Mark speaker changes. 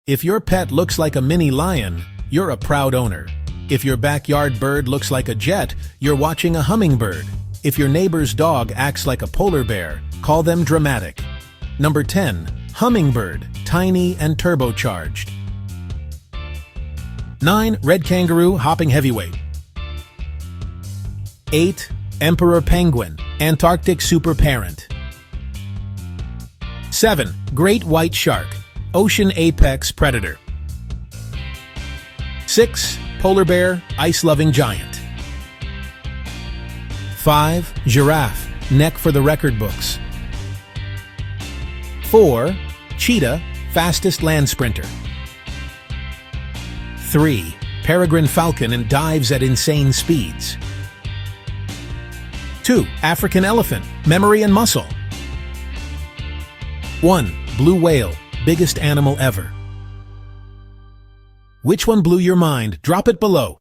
Speaker 1: If your pet looks like a mini lion, you're a proud owner. If your backyard bird looks like a jet, you're watching a hummingbird. If your neighbor's dog acts like a polar bear, call them dramatic. Number 10. Hummingbird, tiny and turbocharged. 9. Red kangaroo, hopping heavyweight. 8. Emperor penguin, Antarctic super parent. 7. Great white shark, ocean apex predator. 6. Polar bear, ice-loving giant. 5. Giraffe, neck for the record books. 4. Cheetah, fastest land sprinter. 3. Peregrine falcon and dives at insane speeds. 2. African elephant, memory and muscle. 1. Blue whale, biggest animal ever. Which one blew your mind? Drop it below.